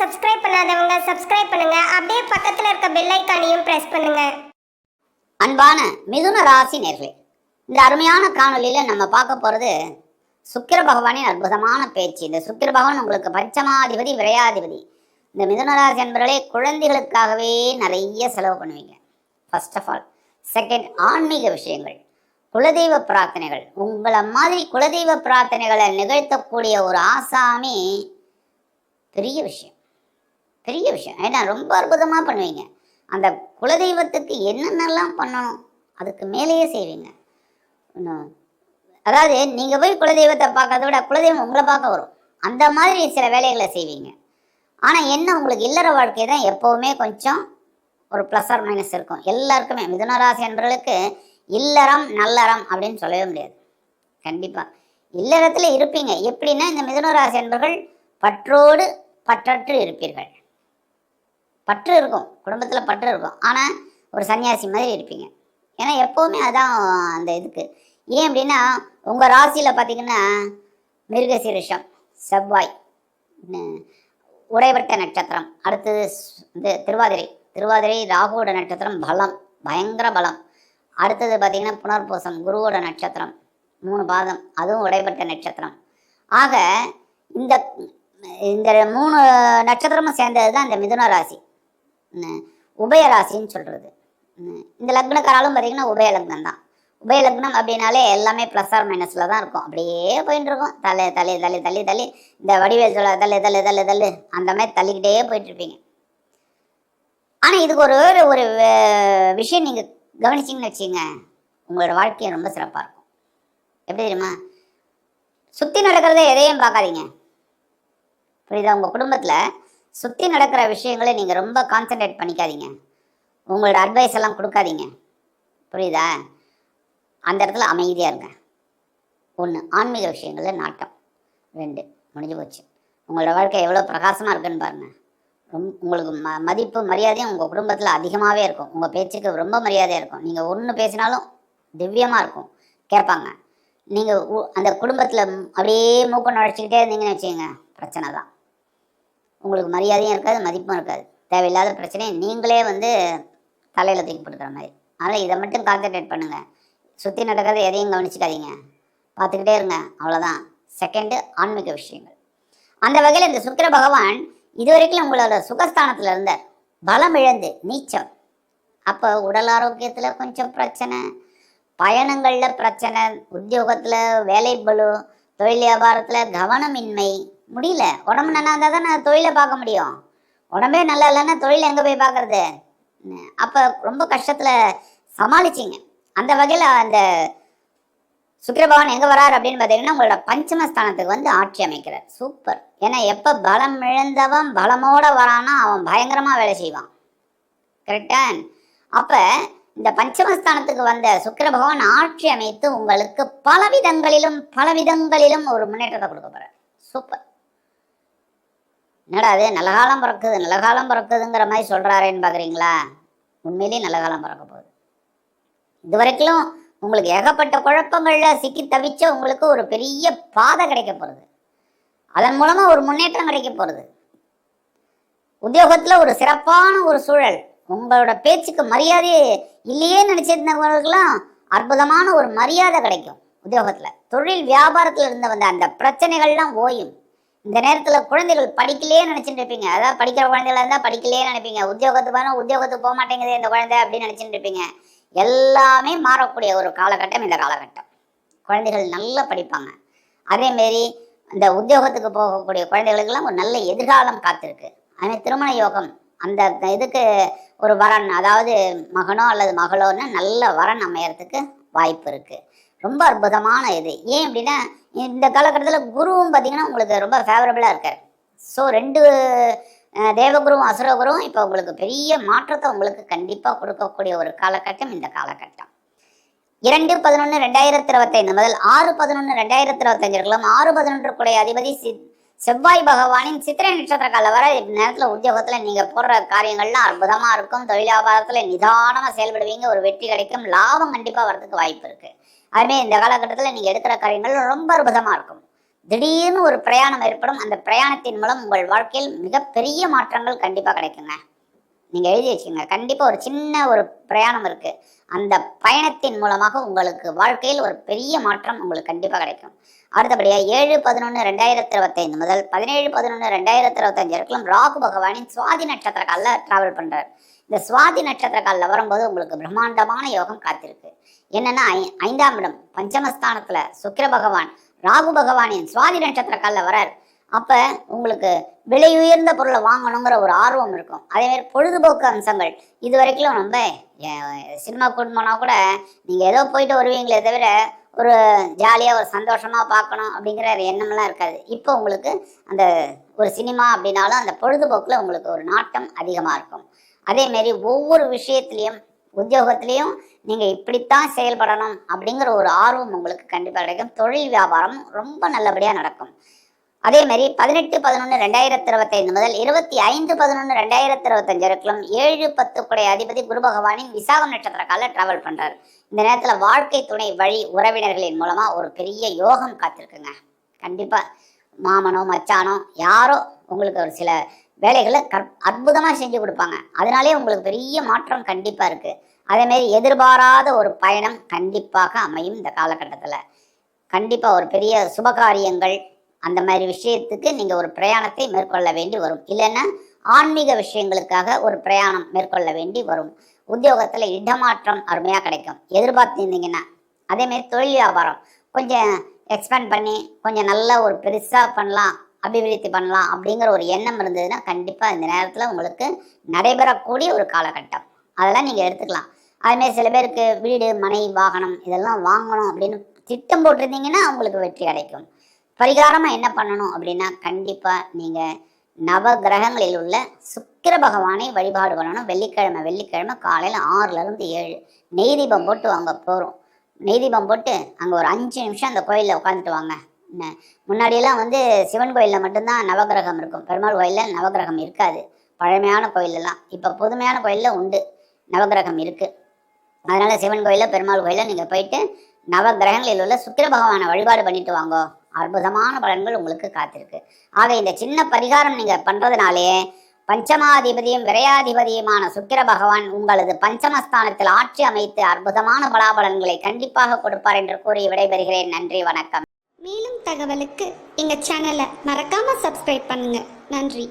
Subscribe பண்ணாதவங்க subscribe பண்ணுங்க. அப்படியே பக்கத்துல இருக்க பெல் ஐகானையும் பிரஸ் பண்ணுங்க. அன்பான மிதுன ராசி நேர்களே, இந்த அருமையான காணொலியில நம்ம பார்க்க போறது சுக்கிர பகவானின் அற்புதமான பேச்சு. இந்த சுக்கிர பகவான் உங்களுக்கு பஞ்சமாதிபதி, விரையாதிபதி. இந்த மிதுன ராசி என்பவர்களே, குழந்தைகளுக்காகவே நிறைய செலவு பண்ணுவீங்க. First of all. செகண்ட், ஆன்மீக விஷயங்கள், குலதெய்வ பிரார்த்தனைகள். உங்களை மாதிரி குலதெய்வ பிரார்த்தனைகளை நிகழ்த்தக்கூடிய ஒரு ஆசாமி பெரிய விஷயம், பெரிய விஷயம். ஏன்னா ரொம்ப அற்புதமாக பண்ணுவீங்க. அந்த குலதெய்வத்துக்கு என்னென்னலாம் பண்ணணும் அதுக்கு மேலேயே செய்வீங்க. அதாவது நீங்கள் போய் குலதெய்வத்தை பார்க்கறத விட குலதெய்வம் உங்களை பார்க்க வரும். அந்த மாதிரி சில வேலைகளை செய்வீங்க. ஆனால் என்ன, உங்களுக்கு இல்லற வாழ்க்கை தான் எப்போவுமே கொஞ்சம் ஒரு ப்ளஸ் ஆர் மைனஸ் இருக்கும் எல்லாருக்குமே. மிதுனராசி என்பவர்களுக்கு இல்லறம் நல்லறம் அப்படின்னு சொல்லவே முடியாது. கண்டிப்பாக இல்லறத்தில் இருப்பீங்க. எப்படின்னா, இந்த மிதுனராசி என்பவர்கள் பற்றோடு பற்றற்று இருப்பீர்கள். பற்று இருக்கும், குடும்பத்தில் பற்று இருக்கும், ஆனால் ஒரு சன்னியாசி மாதிரி இருப்பீங்க. ஏன்னா எப்போவுமே அதான் அந்த இதுக்கு. ஏன் அப்படின்னா, உங்கள் ராசியில் பார்த்தீங்கன்னா மிருகசீரிஷம், செவ்வாய், உடைபட்ட நட்சத்திரம், அடுத்தது திருவாதிரை ராகுவோட நட்சத்திரம், பலம், பயங்கர பலம். அடுத்தது பார்த்திங்கன்னா புனர்பூசம், குருவோட நட்சத்திரம், 3 பாதம், அதுவும் உடைபட்ட நட்சத்திரம். ஆக இந்த 3 நட்சத்திரமும் சேர்ந்தது தான் இந்த மிதுன ராசி, உபயராசின்னு சொல்கிறது. இந்த லக்னக்காராலும் பார்த்திங்கன்னா உபய லக்னம் தான். உபய லக்னம் அப்படின்னாலே எல்லாமே ப்ளஸ் ஆர் மைனஸில் தான் இருக்கும். அப்படியே போயிட்டு இருக்கும். தள்ளி இந்த வடிவேல் சொல்ல தள்ளு அந்த மாதிரி தள்ளிக்கிட்டே போயிட்டுருப்பீங்க. ஆனால் இதுக்கு ஒரு விஷயம் நீங்கள் கவனிச்சிங்கன்னு வச்சுங்க, உங்களோட வாழ்க்கையை ரொம்ப சிறப்பாக இருக்கும். எப்படி தெரியுமா? சுற்றி நடக்கிறத எதையும் பார்க்காதீங்க, புரியுதா? உங்கள் குடும்பத்தில் சுற்றி நடக்கிற விஷயங்களை நீங்கள் ரொம்ப கான்சன்ட்ரேட் பண்ணிக்காதீங்க. உங்களோட அட்வைஸ் எல்லாம் கொடுக்காதீங்க, புரியுதா? அந்த இடத்துல அமைதியாக இருங்க. 1, ஆன்மீக விஷயங்களில் நாட்டம். 2, முடிஞ்சு போச்சு. உங்களோட வாழ்க்கை எவ்வளோ பிரகாசமாக இருக்குன்னு பாருங்கள். உங்களுக்கு மதிப்பு மரியாதையும் உங்கள் குடும்பத்தில் அதிகமாகவே இருக்கும். உங்கள் பேச்சுக்கு ரொம்ப மரியாதையாக இருக்கும். நீங்கள் ஒன்று பேசினாலும் திவ்யமாக இருக்கும், கேட்பாங்க. நீங்கள் அந்த குடும்பத்தில் அப்படியே மூக்க நுழைச்சிக்கிட்டே இருந்தீங்கன்னு வச்சுக்கோங்க, பிரச்சனை தான். உங்களுக்கு மரியாதையும் இருக்காது, மதிப்பும் இருக்காது. தேவையில்லாத பிரச்சனையை நீங்களே தலையில் தூக்கி போட்டுக்கிற மாதிரி. அதனால் இதை மட்டும் கான்சன்ட்ரேட் பண்ணுங்கள். சுற்றி நடக்கிறது எதையும் கவனிச்சிக்காதீங்க, பார்த்துக்கிட்டே இருங்க, அவ்வளோதான். செகண்டு, ஆன்மீக விஷயங்கள். அந்த வகையில் இந்த சுக்கிர பகவான் இது வரைக்கும் உங்களோட சுகஸ்தானத்தில் இருந்த பலம் இழந்து நீச்சம். அப்போ உடல் ஆரோக்கியத்தில் கொஞ்சம் பிரச்சனை, பயணங்களில் பிரச்சனை, உத்தியோகத்தில் வேலை பளு, தொழில் வியாபாரத்தில் கவனமின்மை, முடியல. உடம்பு நல்லா இருந்தால் தான் நான் தொழிலை பார்க்க முடியும். உடம்பே நல்லா இல்லைன்னா தொழில் எங்கே போய் பார்க்குறது? அப்போ ரொம்ப கஷ்டத்தில் சமாளிச்சிங்க. அந்த வகையில் அந்த சுக்கிர பகவான் எங்கே வரார் அப்படின்னு பார்த்தீங்கன்னா, உங்களோட பஞ்சமஸ்தானத்துக்கு ஆட்சி அமைக்கிறார். சூப்பர். ஏன்னா எப்போ பலம் இழந்தவன் பலமோட வரானா அவன் பயங்கரமாக வேலை செய்வான். கரெக்டா? அப்போ இந்த பஞ்சமஸ்தானத்துக்கு வந்த சுக்கிர பகவான் ஆட்சி அமைத்து உங்களுக்கு பலவிதங்களிலும் ஒரு முன்னேற்றத்தை கொடுக்க போகிறார். சூப்பர். என்னடா அது நல்ல காலம் பிறக்குதுங்கிற மாதிரி சொல்கிறாரேன்னு பார்க்குறீங்களா? உண்மையிலேயே நல்ல காலம் பிறக்க போகுது. இது வரைக்கும் உங்களுக்கு ஏகப்பட்ட குழப்பங்களில் சிக்கி தவிச்ச உங்களுக்கு ஒரு பெரிய பாதை கிடைக்க போகிறது. அதன் மூலமாக ஒரு முன்னேற்றம் கிடைக்க போகிறது. உத்தியோகத்தில் ஒரு சிறப்பான ஒரு சூழல். உங்களோட பேச்சுக்கு மரியாதை இல்லையே நினச்சிருந்தவங்களுக்கெல்லாம் அற்புதமான ஒரு மரியாதை கிடைக்கும் உத்தியோகத்தில். தொழில் வியாபாரத்தில் இருந்து அந்த பிரச்சனைகள்லாம் ஓயும். இந்த நேரத்தில் குழந்தைகள் படிக்கலையே நினச்சிட்டு இருப்பீங்க. அதாவது படிக்கிற குழந்தைகளா இருந்தால் படிக்கலையே நினைப்பீங்க. உத்தியோகத்துக்கு போக மாட்டேங்குது இந்த குழந்தை அப்படின்னு நினச்சிட்டு இருப்பீங்க. எல்லாமே மாறக்கூடிய ஒரு காலகட்டம் இந்த காலகட்டம். குழந்தைகள் நல்லா படிப்பாங்க. அதேமாரி இந்த உத்தியோகத்துக்கு போகக்கூடிய குழந்தைகளுக்கெல்லாம் ஒரு நல்ல எதிர்காலம் காத்திருக்கு. அதுமாதிரி திருமண யோகம், அந்த இதுக்கு ஒரு வரன், அதாவது மகனோ அல்லது மகளோன்னு நல்ல வரன் அமையறதுக்கு வாய்ப்பு இருக்குது. ரொம்ப அற்புதமான இது. ஏன் அப்படின்னா, இந்த காலகட்டத்தில் குருவும் பார்த்திங்கன்னா உங்களுக்கு ரொம்ப ஃபேவரபுளாக இருக்கார். ஸோ 2 தேவகுருவும் அசுரகுருவும் இப்போ உங்களுக்கு பெரிய மாற்றத்தை உங்களுக்கு கண்டிப்பாக கொடுக்கக்கூடிய ஒரு காலகட்டம் இந்த காலகட்டம். 2/11/2025 முதல் 6/11/2025 இருக்கலாம். 6/11 அதிபதி செவ்வாய் பகவானின் சித்திரை நட்சத்திர கால வர நேரத்தில் உத்தியோகத்தில் நீங்கள் போடுற காரியங்கள்லாம் அற்புதமாக இருக்கும். தொழில் வியாபாரத்தில் நிதானமாக செயல்படுவீங்க, ஒரு வெற்றி கிடைக்கும், லாபம் கண்டிப்பாக வரதுக்கு வாய்ப்பு இருக்குது. அதுமாதிரி இந்த காலகட்டத்தில் நீங்கள் எடுக்கிற காரியங்கள் ரொம்ப அற்புதமாக இருக்கும். திடீர்னு ஒரு பிரயாணம் ஏற்படும். அந்த பிரயாணத்தின் மூலம் உங்கள் வாழ்க்கையில் மிகப்பெரிய மாற்றங்கள் கண்டிப்பாக கிடைக்குங்க. நீங்கள் எழுதி வச்சுக்கோங்க. கண்டிப்பாக ஒரு சின்ன ஒரு பிரயாணம் இருக்குது. அந்த பயணத்தின் மூலமாக உங்களுக்கு வாழ்க்கையில் ஒரு பெரிய மாற்றம் உங்களுக்கு கண்டிப்பாக கிடைக்கும். அடுத்தபடியாக 7/11/2025 முதல் 17/11/2025 வரைக்கும் ராகு பகவானின் சுவாதி நட்சத்திர காலில் டிராவல் பண்ணுறார். இந்த சுவாதி நட்சத்திர காலில் வரும்போது உங்களுக்கு பிரம்மாண்டமான யோகம் காத்திருக்கு. என்னென்னா 5ஆம் இடம் பஞ்சமஸ்தானத்தில் சுக்கிர பகவான் ராகு பகவானின் சுவாதி நட்சத்திர காலில் வரார். அப்போ உங்களுக்கு விலை உயர்ந்த பொருளை வாங்கணுங்கிற ஒரு ஆர்வம் இருக்கும். அதேமாதிரி பொழுதுபோக்கு அம்சங்கள் இது வரைக்கும் ரொம்ப சினிமா கூட்டம்னா கூட நீங்கள் ஏதோ போயிட்டு வருவீங்களே தவிர ஒரு ஜாலியாக ஒரு சந்தோஷமாக பார்க்கணும் அப்படிங்கிற எண்ணம்லாம் இருக்காது. இப்போ உங்களுக்கு அந்த ஒரு சினிமா அப்படின்னாலும் அந்த பொழுதுபோக்கில் உங்களுக்கு ஒரு நாட்டம் அதிகமாக இருக்கும். அதேமாரி ஒவ்வொரு விஷயத்துலேயும் உத்தியோகத்திலையும் நீங்கள் இப்படித்தான் செயல்படணும் அப்படிங்கிற ஒரு ஆர்வம் உங்களுக்கு கண்டிப்பாக கிடைக்கும். தொழில் வியாபாரம் ரொம்ப நல்லபடியாக நடக்கும். அதேமாதிரி 18/11/2025 முதல் 25/11/2025 வரைக்கும் 7-10 குடை அதிபதி குரு பகவானின் விசாகம் நட்சத்திர காலில் டிராவல் பண்ணுறார். இந்த நேரத்தில் வாழ்க்கை துணை வழி உறவினர்களின் மூலமாக ஒரு பெரிய யோகம் காத்திருக்குங்க. கண்டிப்பாக மாமனோ மச்சானோ யாரோ உங்களுக்கு ஒரு சில வேலைகளை அற்புதமாக செஞ்சு கொடுப்பாங்க. அதனாலே உங்களுக்கு பெரிய மாற்றம் கண்டிப்பாக இருக்குது. அதேமாரி எதிர்பாராத ஒரு பயணம் கண்டிப்பாக அமையும். இந்த காலகட்டத்தில் கண்டிப்பாக ஒரு பெரிய சுபகாரியங்கள் அந்த மாதிரி விஷயத்துக்கு நீங்கள் ஒரு பிரயாணத்தை மேற்கொள்ள வேண்டி வரும். இல்லைன்னா ஆன்மீக விஷயங்களுக்காக ஒரு பிரயாணம் மேற்கொள்ள வேண்டி வரும். உத்தியோகத்தில் இடமாற்றம் அருமையாக கிடைக்கும் எதிர்பார்த்துருந்தீங்கன்னா. அதேமாரி தொழில் வியாபாரம் கொஞ்சம் எக்ஸ்பேண்ட் பண்ணி கொஞ்சம் நல்ல ஒரு பெருசாக பண்ணலாம், அபிவிருத்தி பண்ணலாம் அப்படிங்கிற ஒரு எண்ணம் இருந்ததுன்னா கண்டிப்பாக இந்த நேரத்தில் உங்களுக்கு நடைபெறக்கூடிய ஒரு காலகட்டம். அதெல்லாம் நீங்கள் எடுத்துக்கலாம். அதுமாரி சில பேருக்கு வீடு மனை வாகனம் இதெல்லாம் வாங்கணும் அப்படின்னு திட்டம் போட்டிருந்தீங்கன்னா உங்களுக்கு வெற்றி கிடைக்கும். பரிகாரமாக என்ன பண்ணணும் அப்படின்னா கண்டிப்பாக நீங்கள் நவ கிரகங்களில் உள்ள சுக்கிர பகவானை வழிபாடு பண்ணணும். வெள்ளிக்கிழமை காலையில் 6லேருந்து 7 நெய் தீபம் போட்டு வாங்க போகிறோம். நெய் தீபம் போட்டு அங்கே ஒரு 5 நிமிஷம் அந்த கோயிலில் உட்காந்துட்டு வாங்க. முன்னாடியெல்லாம் சிவன் கோயிலில் மட்டும்தான் நவகிரகம் இருக்கும். பெருமாள் கோயிலில் நவகிரகம் இருக்காது. பழமையான கோயிலெல்லாம் இப்போ புதுமையான கோயிலில் உண்டு, நவகிரகம் இருக்குது. அதனால் சிவன் கோயிலில் பெருமாள் கோயிலில் நீங்கள் போயிட்டு நவகிரகங்களில் உள்ள சுக்கிர பகவானை வழிபாடு பண்ணிட்டு வாங்க. அற்புதமான பலன்கள் உங்களுக்கு காத்திருக்கு. ஆக இந்த சின்ன பரிகாரம் நீங்கள் பண்ணுறதுனாலே பஞ்சமாதிபதியும் விரையாதிபதியுமான சுக்கிர பகவான் உங்களது பஞ்சமஸ்தானத்தில் ஆட்சி அமைத்து அற்புதமான பலாபலன்களை கண்டிப்பாக கொடுப்பார் என்று கூறி விடைபெறுகிறேன். நன்றி, வணக்கம். மேலும் தகவலுக்கு எங்கள் சேனலை மறக்காமல் சப்ஸ்கிரைப் பண்ணுங்கள். நன்றி.